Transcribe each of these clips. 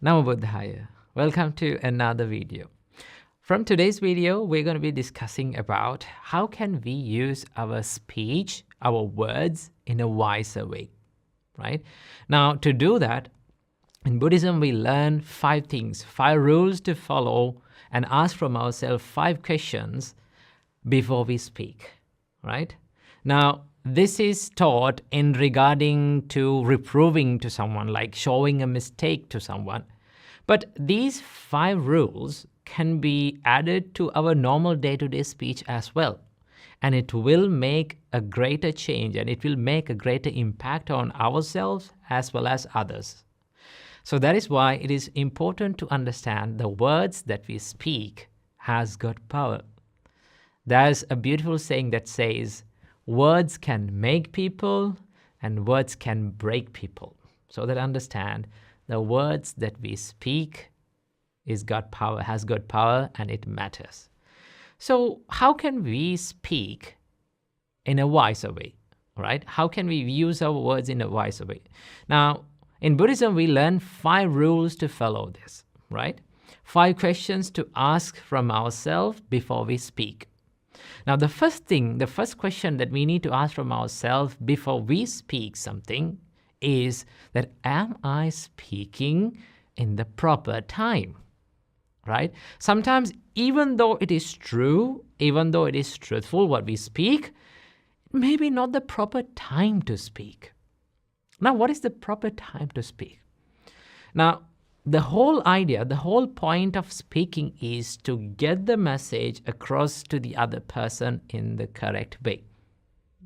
Namo Buddhaya. Welcome to another video. From today's video, we're going to be discussing about how can we use our speech, our words in a wiser way, right? Now, to do that, in Buddhism, we learn 5 things, 5 rules to follow and ask from ourselves 5 questions before we speak, right? Now, this is taught in regarding to reproving to someone, like showing a mistake to someone. But these 5 rules can be added to our normal day-to-day speech as well. And it will make a greater change and it will make a greater impact on ourselves as well as others. So that is why it is important to understand the words that we speak has got power. There's a beautiful saying that says, words can make people and words can break people. So that understand the words that we speak has got power and it matters. So how can we speak in a wiser way, right? How can we use our words in a wiser way? Now, in Buddhism, we learn 5 rules to follow this, right? 5 questions to ask from ourselves before we speak. Now, the first question that we need to ask from ourselves before we speak something is that, am I speaking in the proper time, right? Sometimes, even though it is true, even though it is truthful what we speak, maybe not the proper time to speak. Now, what is the proper time to speak? Now, the whole idea, the whole point of speaking is to get the message across to the other person in the correct way.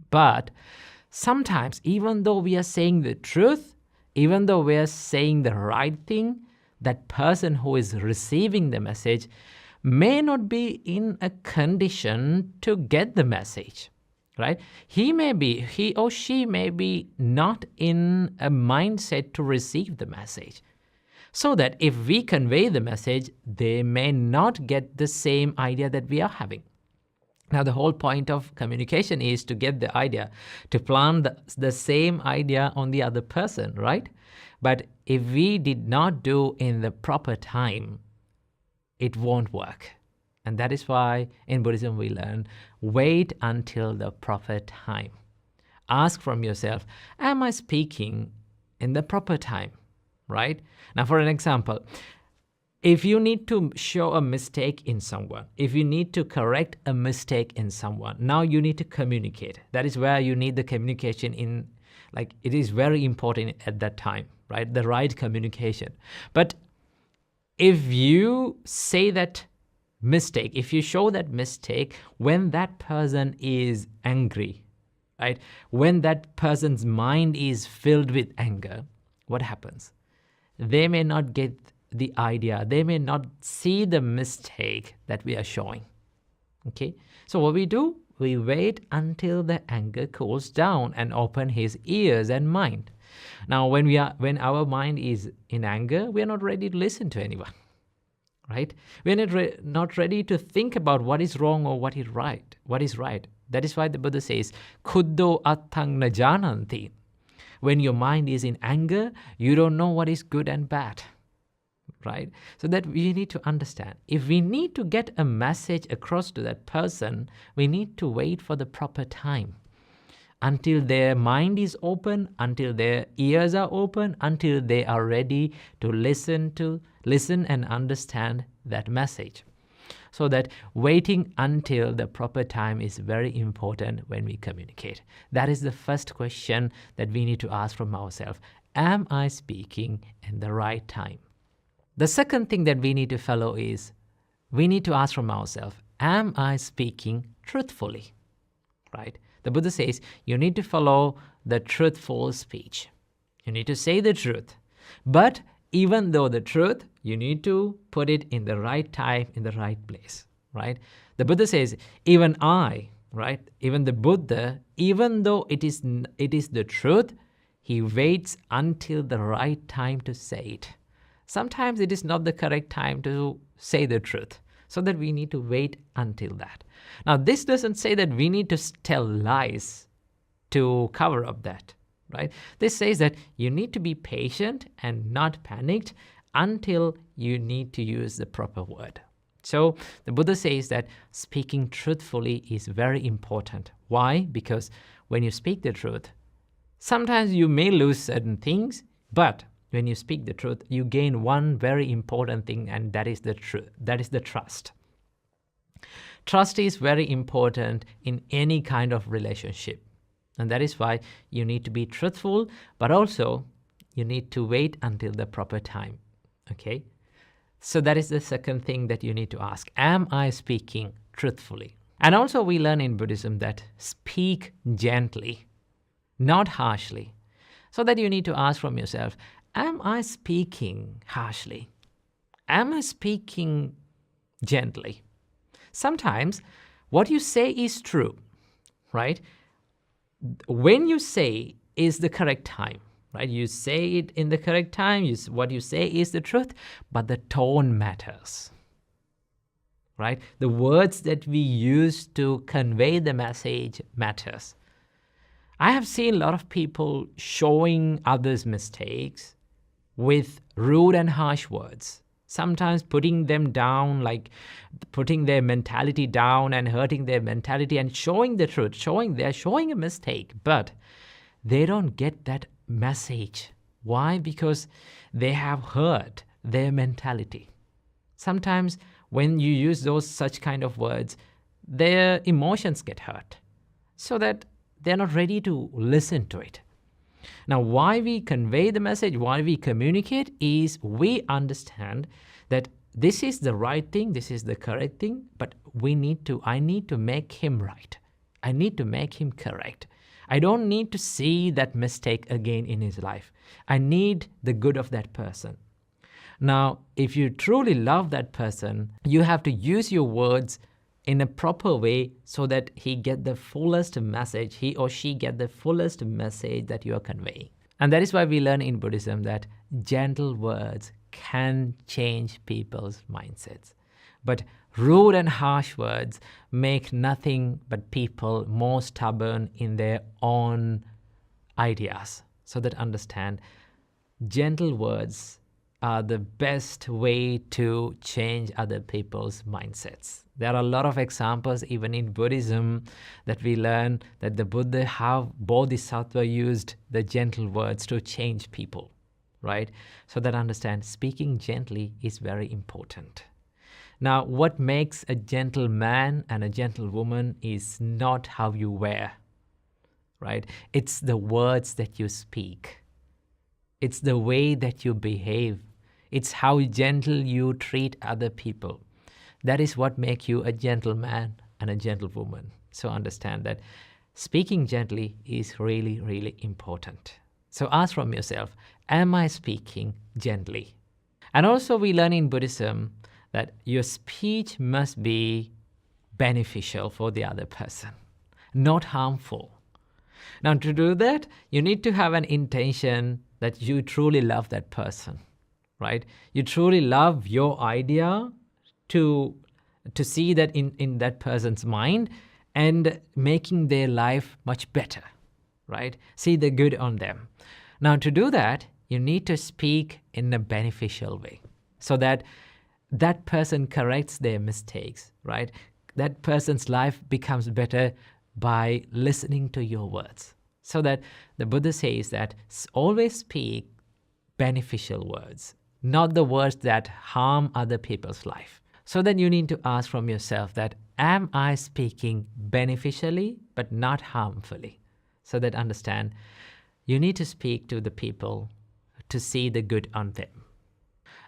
But sometimes, even though we are saying the truth, even though we are saying the right thing, that person who is receiving the message may not be in a condition to get the message, right? He or she may be not in a mindset to receive the message. So that if we convey the message, they may not get the same idea that we are having. Now, the whole point of communication is to get the idea, to plant the same idea on the other person, right? But if we did not do in the proper time, it won't work. And that is why in Buddhism we learn, wait until the proper time. Ask from yourself, am I speaking in the proper time, right? Now, for an example, if you need to show a mistake in someone, if you need to correct a mistake in someone, now you need to communicate. That is where you need the communication in, like, it is very important at that time, right? The right communication. But if you say that mistake, if you show that mistake when that person is angry, right? When that person's mind is filled with anger, what happens? They may not get the idea. They may not see the mistake that we are showing. Okay? So what we do, we wait until the anger cools down and open his ears and mind. Now, when our mind is in anger, we are not ready to listen to anyone, right? We are not ready to think about what is wrong or what is right. That is why the Buddha says, "Khuddho attang na jananti." When your mind is in anger, you don't know what is good and bad, right? So that we need to understand. If we need to get a message across to that person, we need to wait for the proper time until their mind is open, until their ears are open, until they are ready to listen and understand that message. So that waiting until the proper time is very important when we communicate. That is the first question that we need to ask from ourselves. Am I speaking in the right time? The second thing that we need to follow is, we need to ask from ourselves, am I speaking truthfully? Right? The Buddha says, you need to follow the truthful speech. You need to say the truth. But even though the truth, you need to put it in the right time, in the right place, right? The Buddha says, even I, right? Even the Buddha, even though it is the truth, he waits until the right time to say it. Sometimes it is not the correct time to say the truth, so that we need to wait until that. Now, this doesn't say that we need to tell lies to cover up that, right? This says that you need to be patient and not panicked until you need to use the proper word. So the Buddha says that speaking truthfully is very important. Why? Because when you speak the truth, sometimes you may lose certain things, but when you speak the truth, you gain one very important thing, and that is the truth. That is the trust. Trust is very important in any kind of relationship. And that is why you need to be truthful, but also you need to wait until the proper time. Okay? So that is the second thing that you need to ask. Am I speaking truthfully? And also we learn in Buddhism that speak gently, not harshly. So that you need to ask from yourself, am I speaking harshly? Am I speaking gently? Sometimes what you say is true, right? When you say is the correct time, right? You say it in the correct time, what you say is the truth, but the tone matters, right? The words that we use to convey the message matters. I have seen a lot of people showing others' mistakes with rude and harsh words, sometimes putting them down, like putting their mentality down and hurting their mentality and showing the truth, they're showing a mistake, but they don't get that message. Why? Because they have hurt their mentality. Sometimes when you use such kind of words, their emotions get hurt, so that they're not ready to listen to it. Now, why we convey the message, why we communicate, is we understand that this is the right thing, this is the correct thing, but I need to make him right. I need to make him correct. I don't need to see that mistake again in his life. I need the good of that person. Now, if you truly love that person, you have to use your words in a proper way so that he or she get the fullest message that you are conveying. And that is why we learn in Buddhism that gentle words can change people's mindsets. But rude and harsh words make nothing but people more stubborn in their own ideas. So that understand, gentle words are the best way to change other people's mindsets. There are a lot of examples even in Buddhism that we learn that the Buddha, how Bodhisattva used the gentle words to change people, right? So that understand, speaking gently is very important. Now, what makes a gentle man and a gentle woman is not how you wear, right? It's the words that you speak. It's the way that you behave. It's how gentle you treat other people. That is what makes you a gentleman and a gentlewoman. So understand that speaking gently is really, really important. So ask from yourself, am I speaking gently? And also we learn in Buddhism that your speech must be beneficial for the other person, not harmful. Now, to do that, you need to have an intention that you truly love that person, right? You truly love your idea to see that in that person's mind and making their life much better, right? See the good on them. Now, to do that, you need to speak in a beneficial way so that that person corrects their mistakes, right? That person's life becomes better by listening to your words. So that the Buddha says that always speak beneficial words, not the words that harm other people's life. So then you need to ask from yourself that, am I speaking beneficially but not harmfully? So that understand, you need to speak to the people to see the good on them.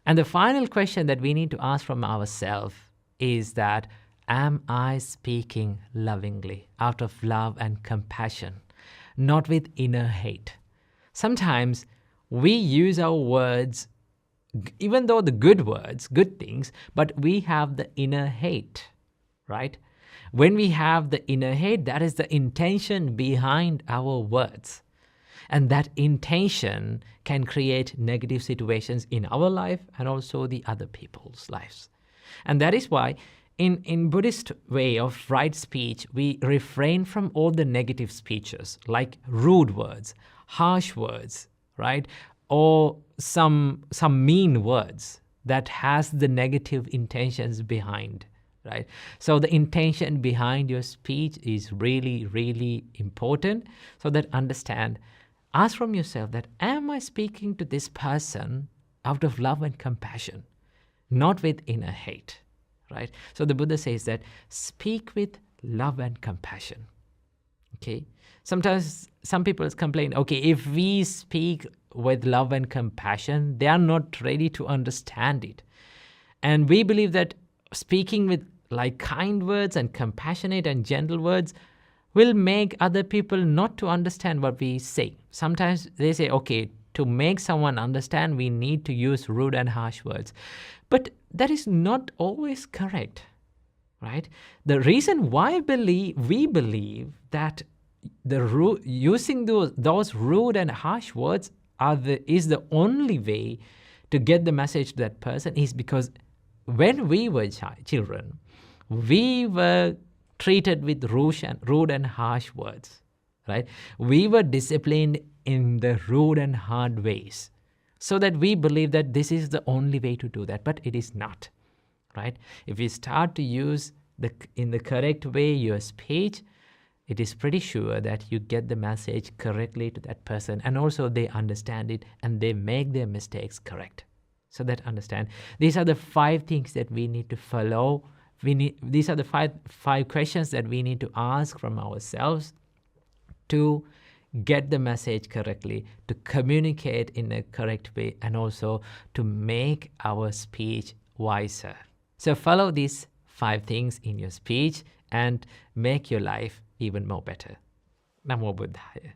And the final question that we need to ask from ourselves is that, am I speaking lovingly, out of love and compassion, not with inner hate? Sometimes we use our words, even though the good words, good things, but we have the inner hate, right? When we have the inner hate, that is the intention behind our words. And that intention can create negative situations in our life and also the other people's lives. And that is why in Buddhist way of right speech, we refrain from all the negative speeches like rude words, harsh words, right? or some mean words that has the negative intentions behind, right? So the intention behind your speech is really, really important. So that ask from yourself that, am I speaking to this person out of love and compassion, not with inner hate, right? So the Buddha says that speak with love and compassion. Okay. Sometimes some people complain, okay, if we speak with love and compassion, they are not ready to understand it. And we believe that speaking with like kind words and compassionate and gentle words will make other people not to understand what we say. Sometimes they say, okay, to make someone understand, we need to use rude and harsh words. But that is not always correct, right? The reason why we believe that using those rude and harsh words is the only way to get the message to that person is because when we were children, we were treated with rude and harsh words, right? We were disciplined in the rude and hard ways, so that we believe that this is the only way to do that, but it is not, right? If you start to use in the correct way your speech, it is pretty sure that you get the message correctly to that person, and also they understand it and they make their mistakes correct. So that understand, these are the 5 things that we need to follow. These are the five questions that we need to ask from ourselves to get the message correctly, to communicate in a correct way, and also to make our speech wiser. So follow these 5 things in your speech and make your life even more better. Namo Buddhaya.